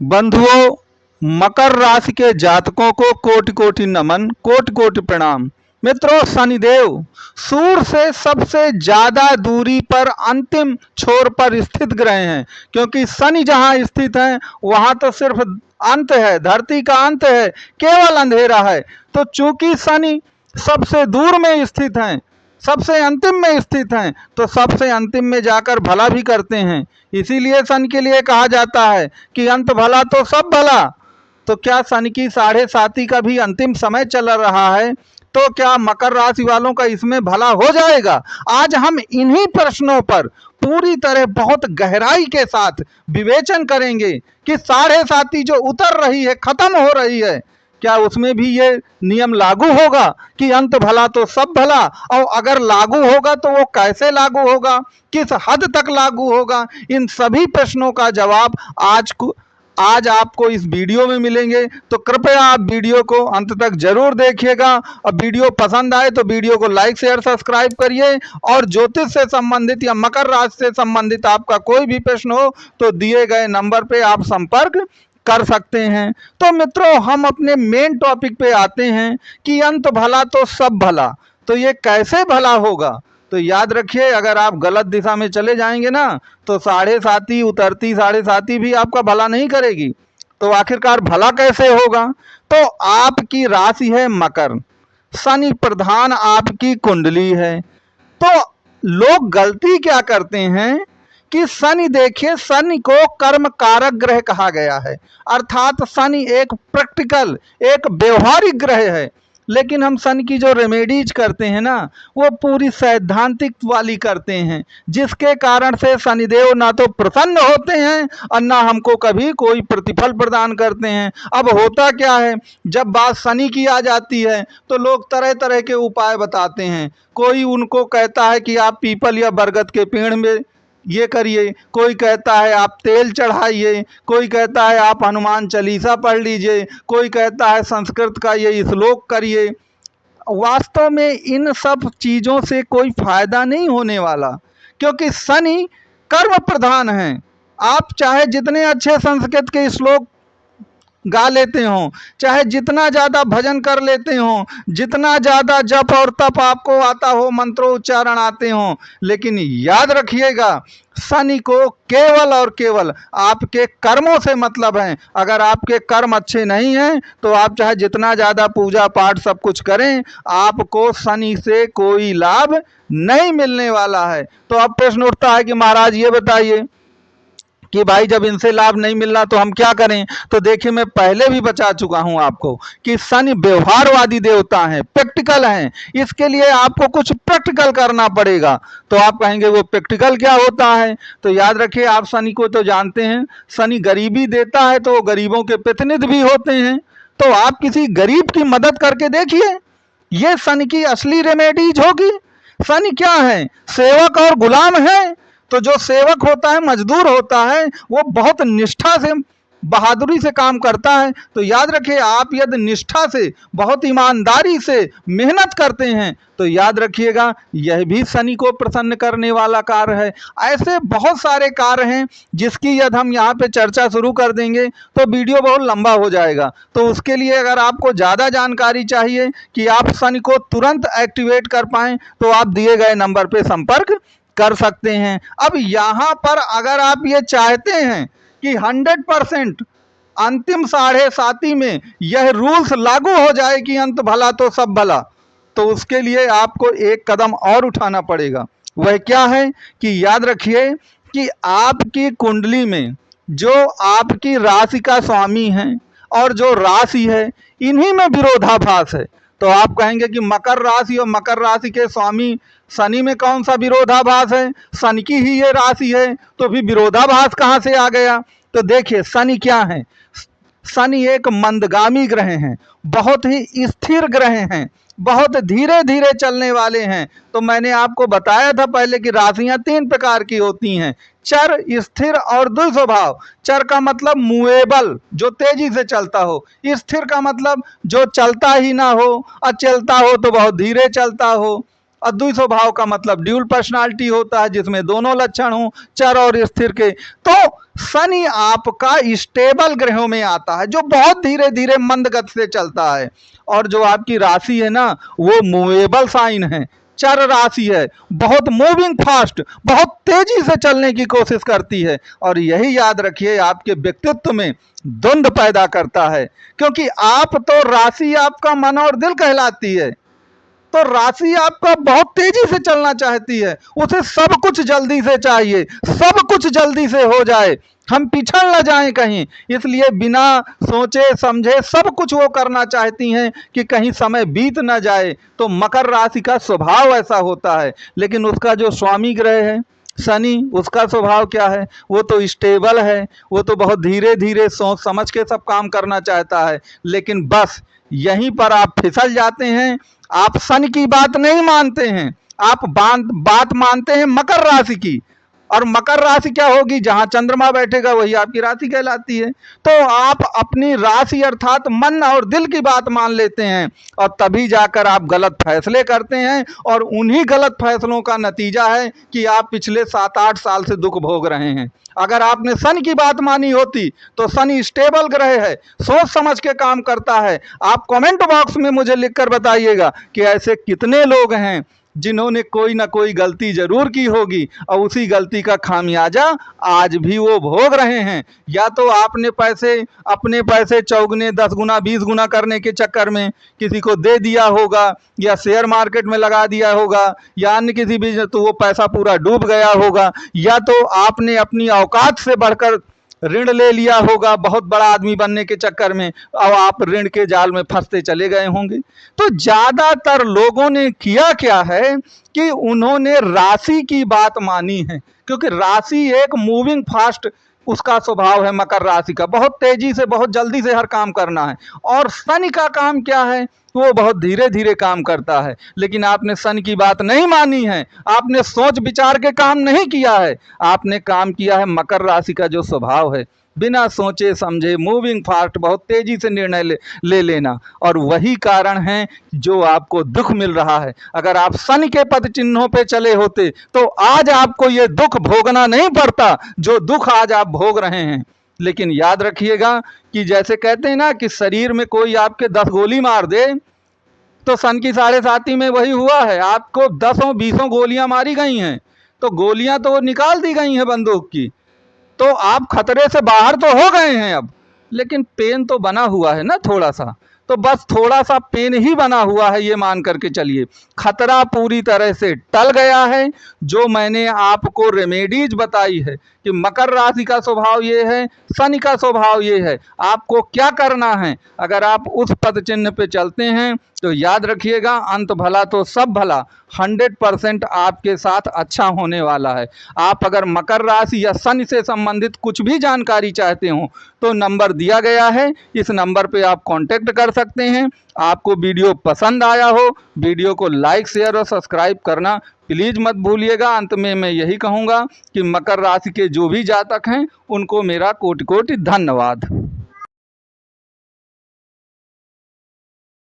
बंधुओं, मकर राशि के जातकों को कोटि कोटि नमन, कोटि कोटि प्रणाम। मित्रों, शनिदेव सूर्य से सबसे ज्यादा दूरी पर अंतिम छोर पर स्थित ग्रह हैं, क्योंकि शनि जहां स्थित है वहां तो सिर्फ अंत है, धरती का अंत है, केवल अंधेरा है। तो चूंकि शनि सबसे दूर में स्थित हैं, सबसे अंतिम में स्थित हैं, तो सबसे अंतिम में जाकर भला भी करते हैं। इसीलिए शनि के लिए कहा जाता है कि अंत भला तो सब भला। तो क्या शनि की 7.5 का भी अंतिम समय चल रहा है? तो क्या मकर राशि वालों का इसमें भला हो जाएगा? आज हम इन्हीं प्रश्नों पर पूरी तरह बहुत गहराई के साथ विवेचन करेंगे कि 7.5 जो उतर रही है, खत्म हो रही है, क्या उसमें भी ये नियम लागू होगा कि अंत भला तो सब भला? और अगर लागू होगा तो वो कैसे लागू होगा, किस हद तक लागू होगा? इन सभी प्रश्नों का जवाब आज आपको इस वीडियो में मिलेंगे। तो कृपया आप वीडियो को अंत तक जरूर देखिएगा, और वीडियो पसंद आए तो वीडियो को लाइक शेयर सब्सक्राइब करिए। और ज्योतिष से संबंधित या मकर राशि से संबंधित आपका कोई भी प्रश्न हो तो दिए गए नंबर पे आप संपर्क कर सकते हैं। तो मित्रों, हम अपने मेन टॉपिक पे आते हैं कि अंत भला तो सब भला। तो ये कैसे भला होगा? तो याद रखिए, अगर आप गलत दिशा में चले जाएंगे ना तो 7.5 उतरती 7.5 भी आपका भला नहीं करेगी। तो आखिरकार भला कैसे होगा? तो आपकी राशि है मकर, शनि प्रधान आपकी कुंडली है। तो लोग गलती क्या करते हैं कि शनि, देखिए, शनि को कर्म कारक ग्रह कहा गया है, अर्थात शनि एक प्रैक्टिकल, एक व्यवहारिक ग्रह है। लेकिन हम शनि की जो रेमेडीज करते हैं ना, वो पूरी सैद्धांतिक वाली करते हैं, जिसके कारण से शनिदेव ना तो प्रसन्न होते हैं और ना हमको कभी कोई प्रतिफल प्रदान करते हैं। अब होता क्या है, जब बात शनि की आ जाती है तो लोग तरह तरह के उपाय बताते हैं। कोई उनको कहता है कि आप पीपल या बरगद के पेड़ में ये करिए, कोई कहता है आप तेल चढ़ाइए, कोई कहता है आप हनुमान चालीसा पढ़ लीजिए, कोई कहता है संस्कृत का ये श्लोक करिए। वास्तव में इन सब चीज़ों से कोई फायदा नहीं होने वाला, क्योंकि शनि कर्म प्रधान है। आप चाहे जितने अच्छे संस्कृत के श्लोक गा लेते हो, चाहे जितना ज़्यादा भजन कर लेते हो, जितना ज़्यादा जप और तप आपको आता हो, मंत्रोच्चारण आते हो, लेकिन याद रखिएगा, शनि को केवल और केवल आपके कर्मों से मतलब है। अगर आपके कर्म अच्छे नहीं हैं तो आप चाहे जितना ज़्यादा पूजा पाठ सब कुछ करें, आपको शनि से कोई लाभ नहीं मिलने वाला है। तो अब प्रश्न उठता है कि महाराज ये बताइए कि भाई जब इनसे लाभ नहीं मिल रहा तो हम क्या करें? तो देखिए, मैं पहले भी बता चुका हूं आपको कि शनि व्यवहारवादी देवता हैं, प्रैक्टिकल हैं। इसके लिए आपको कुछ प्रैक्टिकल करना पड़ेगा। तो आप कहेंगे वो प्रैक्टिकल क्या होता है? तो याद रखिए, आप शनि को तो जानते हैं, शनि गरीबी देता है तो वो गरीबों के प्रतिनिधि भी होते हैं। तो आप किसी गरीब की मदद करके देखिए, ये शनि की असली रेमेडीज होगी। शनि क्या है? सेवक और गुलाम है। तो जो सेवक होता है, मजदूर होता है, वो बहुत निष्ठा से, बहादुरी से काम करता है। तो याद रखिए, आप यदि निष्ठा से, बहुत ईमानदारी से मेहनत करते हैं तो याद रखिएगा, यह भी शनि को प्रसन्न करने वाला कार्य है। ऐसे बहुत सारे कार्य हैं जिसकी यदि हम यहाँ पे चर्चा शुरू कर देंगे तो वीडियो बहुत लंबा हो जाएगा। तो उसके लिए अगर आपको ज़्यादा जानकारी चाहिए कि आप शनि को तुरंत एक्टिवेट कर पाएँ तो आप दिए गए नंबर पर संपर्क कर सकते हैं। अब यहाँ पर अगर आप ये चाहते हैं कि 100% अंतिम 7.5 में यह रूल्स लागू हो जाए कि अंत भला तो सब भला, तो उसके लिए आपको एक कदम और उठाना पड़ेगा। वह क्या है कि याद रखिए कि आपकी कुंडली में जो आपकी राशि का स्वामी है और जो राशि है, इन्हीं में विरोधाभास है। तो आप कहेंगे कि मकर राशि और मकर राशि के स्वामी शनि में कौन सा विरोधाभास है? शनि की ही ये राशि है, तो फिर विरोधाभास कहाँ से आ गया? तो देखिए, शनि क्या है? शनि एक मंदगामी ग्रह हैं, बहुत ही स्थिर ग्रह हैं, बहुत धीरे धीरे चलने वाले हैं। तो मैंने आपको बताया था पहले कि राशियां 3 प्रकार की होती हैं, चर, स्थिर और दुस्वभाव। चर का मतलब मूवेबल, जो तेजी से चलता हो। स्थिर का मतलब जो चलता ही ना हो, और चलता हो तो बहुत धीरे चलता हो। और द्वि स्वभाव का मतलब ड्यूल पर्सनालिटी होता है, जिसमें दोनों लक्षण हों, चर और स्थिर के। तो शनि आपका स्टेबल ग्रहों में आता है, जो बहुत धीरे धीरे मंद गति से चलता है। और जो आपकी राशि है ना, वो मूवेबल साइन है, चर राशि है, बहुत मूविंग फास्ट, बहुत तेजी से चलने की कोशिश करती है। और यही याद रखिए, आपके व्यक्तित्व में द्वंद्व पैदा करता है, क्योंकि आप तो राशि आपका मन और दिल कहलाती है। तो राशि आपका बहुत तेजी से चलना चाहती है, उसे सब कुछ जल्दी से चाहिए, सब कुछ जल्दी से हो जाए, हम पिछड़ न जाएं कहीं, इसलिए बिना सोचे समझे सब कुछ वो करना चाहती हैं कि कहीं समय बीत न जाए। तो मकर राशि का स्वभाव ऐसा होता है। लेकिन उसका जो स्वामी ग्रह है शनि, उसका स्वभाव क्या है? वो तो स्टेबल है, वो तो बहुत धीरे धीरे सोच समझ के सब काम करना चाहता है। लेकिन बस यहीं पर आप फिसल जाते हैं, आप शनि की बात नहीं मानते हैं, आप बात मानते हैं मकर राशि की। और मकर राशि क्या होगी? जहां चंद्रमा बैठेगा वही आपकी राशि कहलाती है। तो आप अपनी राशि अर्थात मन और दिल की बात मान लेते हैं, और तभी जाकर आप गलत फैसले करते हैं। और उन्हीं गलत फैसलों का नतीजा है कि आप पिछले 7-8 साल से दुख भोग रहे हैं। अगर आपने शनि की बात मानी होती तो शनि स्टेबल ग्रह है, सोच समझ के काम करता है। आप कमेंट बॉक्स में मुझे लिखकर बताइएगा कि ऐसे कितने लोग हैं जिन्होंने कोई ना कोई गलती जरूर की होगी, और उसी गलती का खामियाजा आज भी वो भोग रहे हैं। या तो आपने अपने पैसे चौगुने 10 गुना 20 गुना करने के चक्कर में किसी को दे दिया होगा, या शेयर मार्केट में लगा दिया होगा, या अन्य किसी बिजनेस, तो वो पैसा पूरा डूब गया होगा। या तो आपने अपनी औकात से बढ़कर ऋण ले लिया होगा बहुत बड़ा आदमी बनने के चक्कर में, और आप ऋण के जाल में फंसते चले गए होंगे। तो ज्यादातर लोगों ने किया क्या है कि उन्होंने राशि की बात मानी है, क्योंकि राशि एक मूविंग फास्ट उसका स्वभाव है मकर राशि का, बहुत तेजी से बहुत जल्दी से हर काम करना है। और शनि का काम क्या है? वो बहुत धीरे धीरे काम करता है। लेकिन आपने शनि की बात नहीं मानी है, आपने सोच विचार के काम नहीं किया है, आपने काम किया है मकर राशि का जो स्वभाव है, बिना सोचे समझे मूविंग फास्ट, बहुत तेजी से निर्णय ले लेना। और वही कारण है जो आपको दुख मिल रहा है। अगर आप शनि के पद चिन्हों पे चले होते तो आज आपको ये दुख भोगना नहीं पड़ता जो दुख आज आप भोग रहे हैं। लेकिन याद रखिएगा कि जैसे कहते हैं ना कि शरीर में कोई आपके 10 गोली मार दे, तो सन की 7.5 में वही हुआ है, आपको 10-20 गोलियां मारी गई हैं, तो गोलियां तो निकाल दी गई हैं बंदूक की, तो आप खतरे से बाहर तो हो गए हैं अब, लेकिन पेन तो बना हुआ है ना थोड़ा सा। तो बस थोड़ा सा पेन ही बना हुआ है, ये मान करके चलिए। खतरा पूरी तरह से टल गया है। जो मैंने आपको रेमेडीज बताई है कि मकर राशि का स्वभाव ये है, शनि का स्वभाव ये है, आपको क्या करना है, अगर आप उस पद चिन्ह पे चलते हैं तो याद रखिएगा अंत भला तो सब भला, 100% आपके साथ अच्छा होने वाला है। आप अगर मकर राशि या शनि से संबंधित कुछ भी जानकारी चाहते हो तो नंबर दिया गया है, इस नंबर पे आप कांटेक्ट कर सकते हैं। आपको वीडियो पसंद आया हो, वीडियो को लाइक शेयर और सब्सक्राइब करना प्लीज़ मत भूलिएगा। अंत में मैं यही कहूँगा कि मकर राशि के जो भी जातक हैं उनको मेरा कोटि कोटि धन्यवाद।